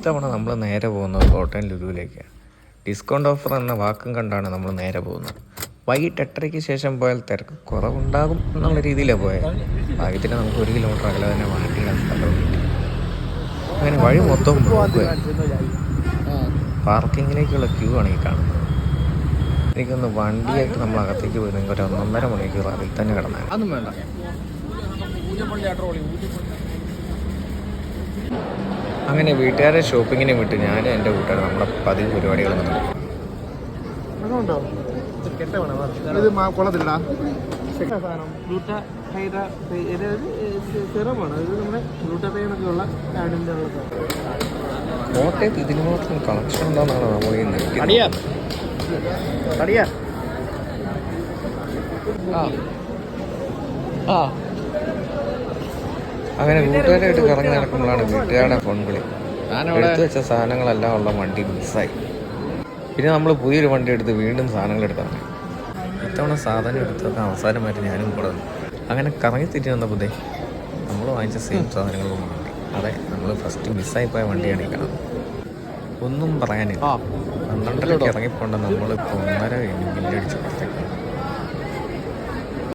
ഇത്തവണ നമ്മൾ നേരെ പോകുന്നത് കോട്ടയം ലുലുവിലേക്കാണ്. ഡിസ്കൗണ്ട് ഓഫർ എന്ന വാക്കും കണ്ടാണ് നമ്മൾ നേരെ പോകുന്നത്. വൈകിട്ട് 8:30-ക്ക് ശേഷം പോയാൽ തിരക്ക് കുറവുണ്ടാകും എന്നുള്ള രീതിയിലാണ് പോയത്. ഭാഗ്യത്തിന് നമുക്ക് 1 കിലോമീറ്റർ അകലെ തന്നെ വണ്ടിയിടാൻ സ്ഥലവും കിട്ടി. അങ്ങനെ വഴി മൊത്തം പാർക്കിങ്ങിലേക്കുള്ള ക്യൂ ആണ് ഈ കാണുന്നത്. എനിക്കൊന്ന് വണ്ടിയായിട്ട് നമ്മൾ അകത്തേക്ക് പോയിരുന്നെങ്കിൽ ഒരു 1.5 മണിക്കൂർ അതിൽ തന്നെ കിടന്നാൽ. അതൊന്നും വേണ്ട. അങ്ങനെ വീട്ടുകാരെ ഷോപ്പിങ്ങിനെ വിട്ട് ഞാനും എൻ്റെ കൂട്ടുകാരും നമ്മുടെ പതിവ് പരിപാടികളൊന്നും തുടങ്ങി. ഇത് കൊള്ളത്തില്ലടാ. കോട്ടയത്ത് ഇതിന് മാത്രം കളക്ഷൻ ഉണ്ടോന്നാണ് നമ്മൾ ഈ അങ്ങനെ കൂട്ടുകാരായിട്ട് കറങ്ങി നടക്കുമ്പോഴാണ് വീട്ടുകാരുടെ ഫോൺ വിളി. എടുത്തു വെച്ച സാധനങ്ങളെല്ലാം ഉള്ള വണ്ടി മിസ്സായി. പിന്നെ നമ്മൾ പുതിയൊരു വണ്ടി എടുത്ത് വീണ്ടും സാധനങ്ങൾ എടുത്താണ്. ഇത്തവണ സാധനം എടുത്തൊക്കെ അവസാനമായിട്ട് ഞാനും കൂടെ വന്നു. അങ്ങനെ കറങ്ങി തിരിഞ്ഞ് വന്നപ്പോൾ നമ്മൾ വാങ്ങിച്ച സെയിം സാധനങ്ങളും വണ്ടി. അതെ, നമ്മൾ ഫസ്റ്റ് മിസ്സായി പോയ വണ്ടിയാണ് ഈ കാണുന്നത്. ഒന്നും പറയാനില്ല. 12:30-ക്ക് ഇറങ്ങിപ്പോണ്ട നമ്മളിപ്പോൾ 1:30 കഴിഞ്ഞ് ബില്ലടിച്ച് പുറത്തേക്ക്.